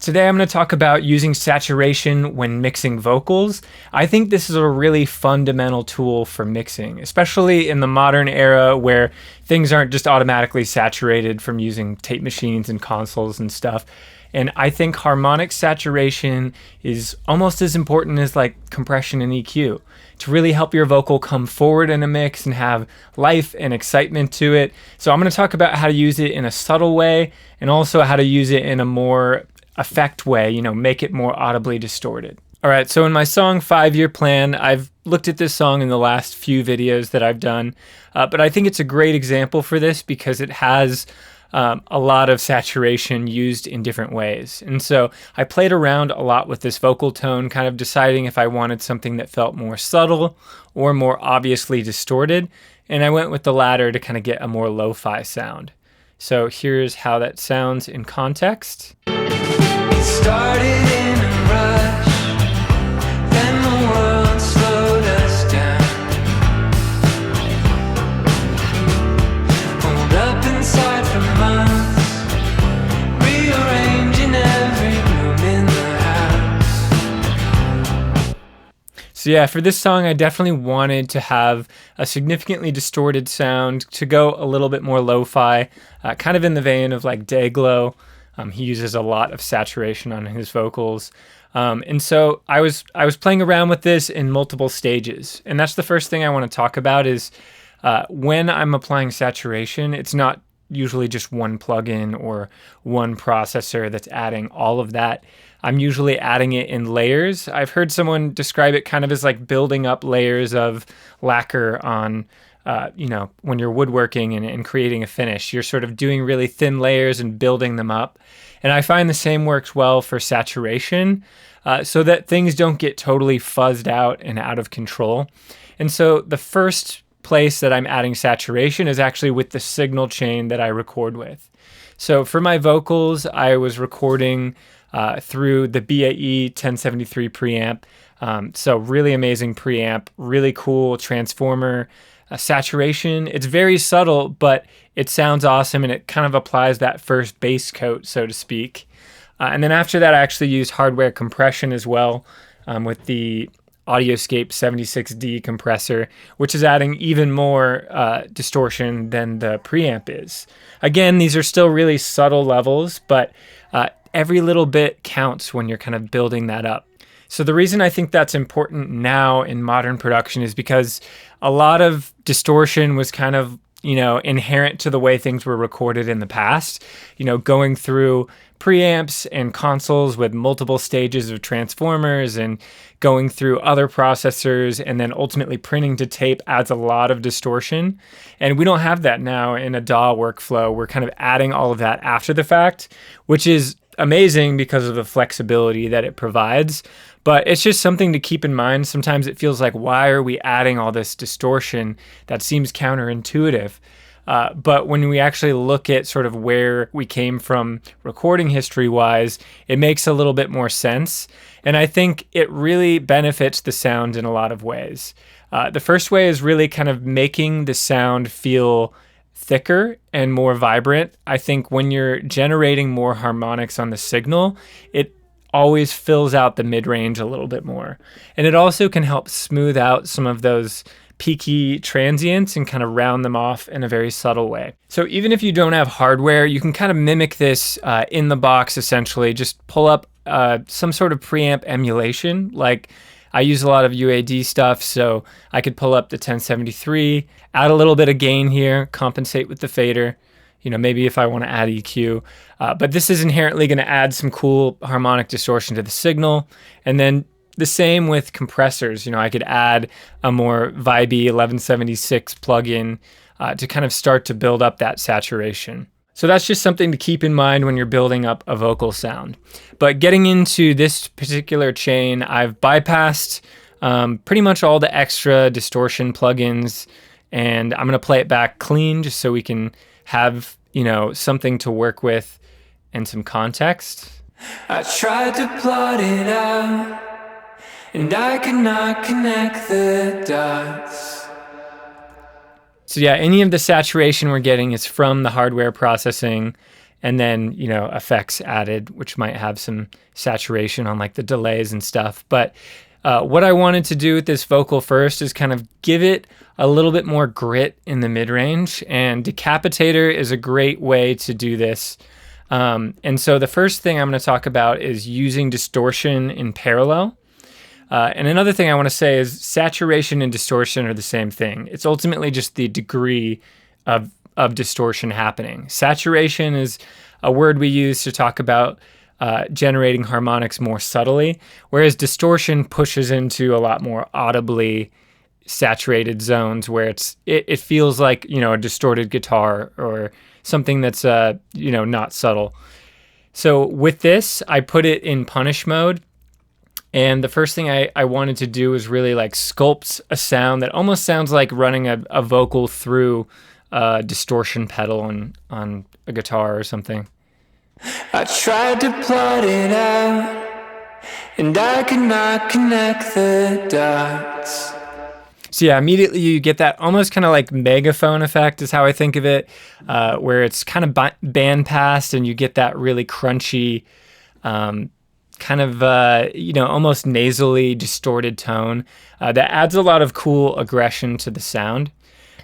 Today I'm going to talk about using saturation when mixing vocals. I think this is a really fundamental tool for mixing, especially in the modern era where things aren't just automatically saturated from using tape machines and consoles and stuff. And I think harmonic saturation is almost as important as like compression and EQ to really help your vocal come forward in a mix and have life and excitement to it. So I'm going to talk about how to use it in a subtle way and also how to use it in a more effect way, make it more audibly distorted. All right, so in my song 5-Year Plan, I've looked at this song in the last few videos that I've done, but I think it's a great example for this because it has a lot of saturation used in different ways. And so I played around a lot with this vocal tone, kind of deciding if I wanted something that felt more subtle or more obviously distorted. And I went with the latter to kind of get a more lo-fi sound. So here's how that sounds in context. It started in a rush, then the world slowed us down. Pulled up inside for months, rearranging every room in the house. So yeah, for this song, I definitely wanted to have a significantly distorted sound to go a little bit more lo-fi, kind of in the vein of like Dayglow. He uses a lot of saturation on his vocals. And so I was playing around with this in multiple stages. And that's the first thing I want to talk about is when I'm applying saturation, it's not usually just one plugin or one processor that's adding all of that. I'm usually adding it in layers. I've heard someone describe it kind of as like building up layers of lacquer on when you're woodworking and creating a finish. You're sort of doing really thin layers and building them up. And I find the same works well for saturation so that things don't get totally fuzzed out and out of control. And so the first place that I'm adding saturation is actually with the signal chain that I record with. So for my vocals, I was recording through the BAE 1073 preamp. So really amazing preamp, really cool transformer. Saturation, it's very subtle, but it sounds awesome and it kind of applies that first bass coat, so to speak. And then after that, I actually used hardware compression as well with the Audioscape 76D compressor, which is adding even more distortion than the preamp is. Again, these are still really subtle levels, but every little bit counts when you're kind of building that up. So the reason I think that's important now in modern production is because a lot of distortion was kind of, inherent to the way things were recorded in the past, going through preamps and consoles with multiple stages of transformers and going through other processors and then ultimately printing to tape adds a lot of distortion. And we don't have that now in a DAW workflow. We're kind of adding all of that after the fact, which is amazing because of the flexibility that it provides. But it's just something to keep in mind. Sometimes it feels like, why are we adding all this distortion? That seems counterintuitive. But when we actually look at sort of where we came from recording history-wise, it makes a little bit more sense. And I think it really benefits the sound in a lot of ways. The first way is really kind of making the sound feel thicker and more vibrant. I think when you're generating more harmonics on the signal, it always fills out the mid-range a little bit more. And it also can help smooth out some of those peaky transients and kind of round them off in a very subtle way. So even if you don't have hardware, you can kind of mimic this in the box essentially. Just pull up some sort of preamp emulation. Like I use a lot of UAD stuff, so I could pull up the 1073, add a little bit of gain here, compensate with the fader. Maybe if I want to add EQ, but this is inherently going to add some cool harmonic distortion to the signal. And then the same with compressors. I could add a more vibey 1176 plugin to kind of start to build up that saturation. So that's just something to keep in mind when you're building up a vocal sound. But getting into this particular chain, I've bypassed pretty much all the extra distortion plugins, and I'm going to play it back clean just so we can have, something to work with and some context. I tried to plot it out, and I could not connect the dots. So yeah, any of the saturation we're getting is from the hardware processing, and then, effects added, which might have some saturation on like the delays and stuff. But what I wanted to do with this vocal first is kind of give it a little bit more grit in the mid-range, and Decapitator is a great way to do this. And so the first thing I'm going to talk about is using distortion in parallel. And another thing I want to say is saturation and distortion are the same thing. It's ultimately just the degree of distortion happening. Saturation is a word we use to talk about generating harmonics more subtly, whereas distortion pushes into a lot more audibly saturated zones where it feels like, a distorted guitar or something that's, not subtle. So with this, I put it in punish mode. And the first thing I wanted to do was really like sculpt a sound that almost sounds like running a vocal through a distortion pedal on a guitar or something. I tried to plot it out, and I could not connect the dots. So yeah, immediately you get that almost kind of like megaphone effect is how I think of it, where it's kind of bandpassed and you get that really crunchy, kind of, almost nasally distorted tone that adds a lot of cool aggression to the sound.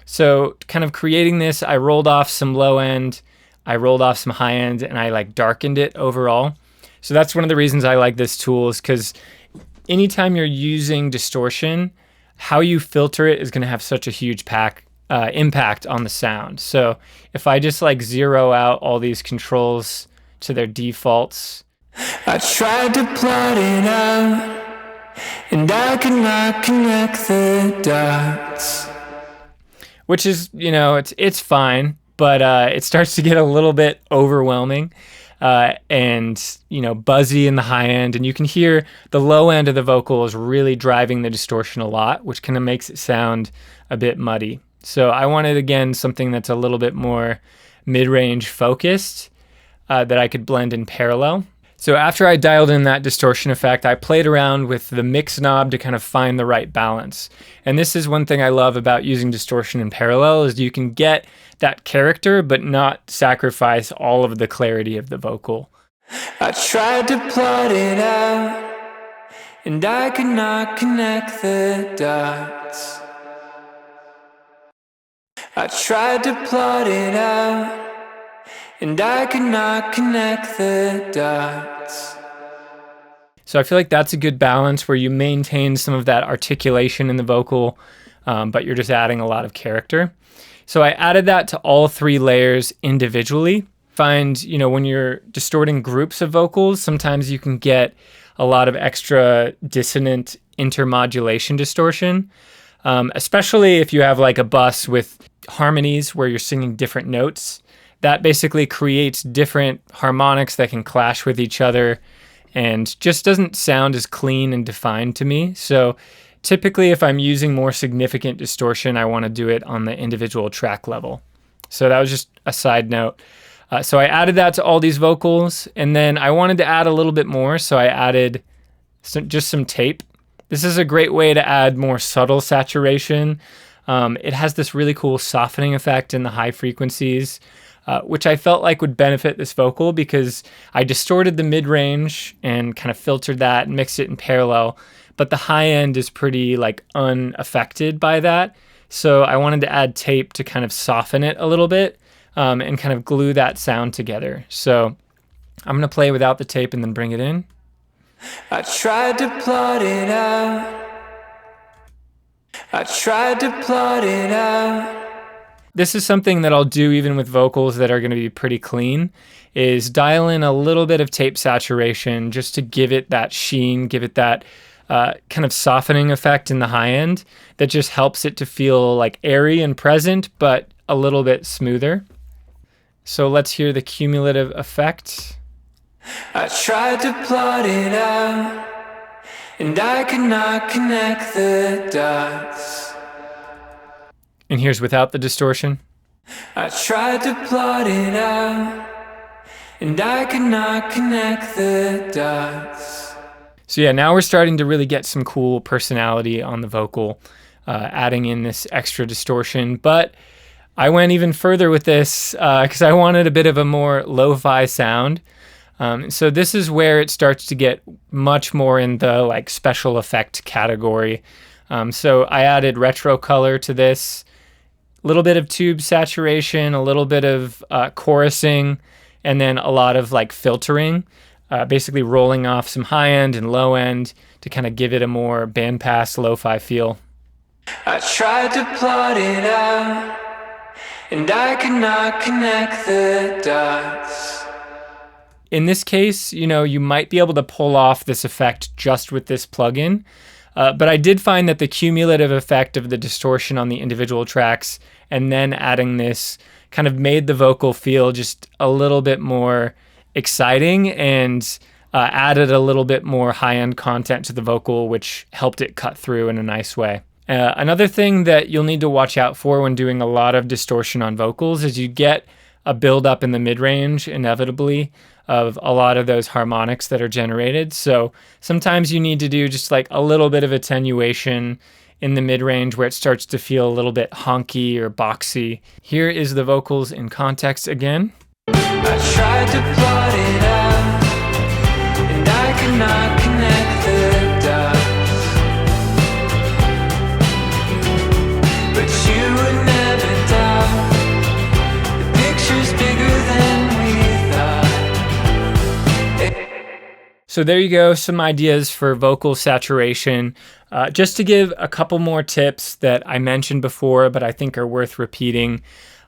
So kind of creating this, I rolled off some low end, I rolled off some high end, and I like darkened it overall. So that's one of the reasons I like this tool, is because anytime you're using distortion, how you filter it is going to have such a huge impact on the sound. So if I just like zero out all these controls to their defaults, I tried to plot it out, and I could not connect the dots. which is, it's fine, but it starts to get a little bit overwhelming and, buzzy in the high end. And you can hear the low end of the vocal is really driving the distortion a lot, which kind of makes it sound a bit muddy. So I wanted, again, something that's a little bit more mid-range focused that I could blend in parallel. So after I dialed in that distortion effect, I played around with the mix knob to kind of find the right balance. And this is one thing I love about using distortion in parallel, is you can get that character but not sacrifice all of the clarity of the vocal. I tried to plot it out, and I could not connect the dots. I tried to plot it out, and I could not connect the dots. So I feel like that's a good balance where you maintain some of that articulation in the vocal, but you're just adding a lot of character. So I added that to all three layers individually. Find, when you're distorting groups of vocals, sometimes you can get a lot of extra dissonant intermodulation distortion, especially if you have like a bus with harmonies where you're singing different notes. That basically creates different harmonics that can clash with each other and just doesn't sound as clean and defined to me. So typically if I'm using more significant distortion, I want to do it on the individual track level. So that was just a side note. So I added that to all these vocals, and then I wanted to add a little bit more, so I added just some tape. This is a great way to add more subtle saturation. It has this really cool softening effect in the high frequencies, which I felt like would benefit this vocal because I distorted the mid-range and kind of filtered that and mixed it in parallel, but the high end is pretty like unaffected by that. So I wanted to add tape to kind of soften it a little bit and kind of glue that sound together. So I'm going to play without the tape and then bring it in. I tried to plot it out. I tried to plot it out. This is something that I'll do even with vocals that are going to be pretty clean, is dial in a little bit of tape saturation just to give it that sheen, give it that kind of softening effect in the high end that just helps it to feel like airy and present, but a little bit smoother. So let's hear the cumulative effect. I tried to plot it out, and I could not connect the dots. And here's without the distortion. I tried to plot it out, and I could not connect the dots. So yeah, now we're starting to really get some cool personality on the vocal, adding in this extra distortion. But I went even further with this because I wanted a bit of a more lo-fi sound. So this is where it starts to get much more in the like special effect category. So I added retro color to this, a little bit of tube saturation, a little bit of chorusing, and then a lot of like filtering, basically rolling off some high end and low end to kind of give it a more bandpass lo-fi feel. I tried to plot it out, and I could not connect the dots. In this case, you might be able to pull off this effect just with this plugin, but I did find that the cumulative effect of the distortion on the individual tracks and then adding this kind of made the vocal feel just a little bit more exciting and added a little bit more high-end content to the vocal, which helped it cut through in a nice way. Another thing that you'll need to watch out for when doing a lot of distortion on vocals is you get a build-up in the mid-range, inevitably, of a lot of those harmonics that are generated. So sometimes you need to do just like a little bit of attenuation in the mid-range where it starts to feel a little bit honky or boxy. Here is the vocals in context again. I tried to plot it out, and I could not connect the dots. But you would never doubt, the picture's bigger than we thought. So there you go, some ideas for vocal saturation. Just to give a couple more tips that I mentioned before, but I think are worth repeating.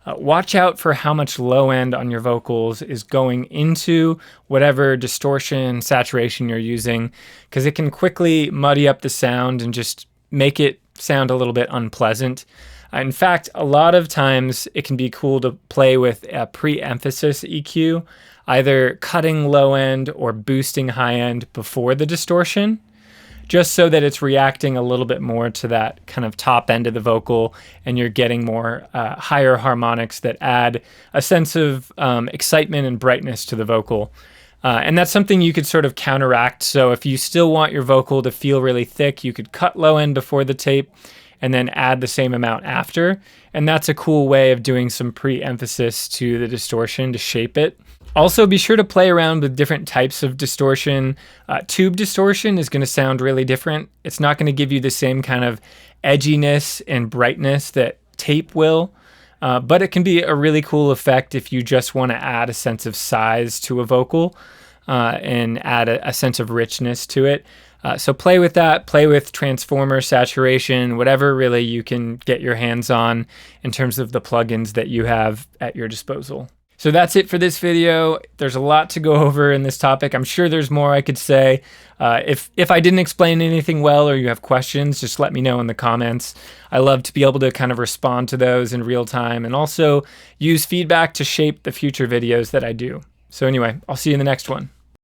Watch out for how much low end on your vocals is going into whatever distortion, saturation you're using, because it can quickly muddy up the sound and just make it sound a little bit unpleasant. In fact, a lot of times it can be cool to play with a pre-emphasis EQ, either cutting low end or boosting high end before the distortion, just so that it's reacting a little bit more to that kind of top end of the vocal and you're getting more higher harmonics that add a sense of excitement and brightness to the vocal. And that's something you could sort of counteract. So if you still want your vocal to feel really thick, you could cut low end before the tape and then add the same amount after. And that's a cool way of doing some pre-emphasis to the distortion to shape it. Also, be sure to play around with different types of distortion. Tube distortion is going to sound really different. It's not going to give you the same kind of edginess and brightness that tape will, but it can be a really cool effect if you just want to add a sense of size to a vocal and add a sense of richness to it. So play with that, play with transformer, saturation, whatever really you can get your hands on in terms of the plugins that you have at your disposal. So that's it for this video. There's a lot to go over in this topic. I'm sure there's more I could say. If I didn't explain anything well or you have questions, just let me know in the comments. I love to be able to kind of respond to those in real time and also use feedback to shape the future videos that I do. So anyway, I'll see you in the next one.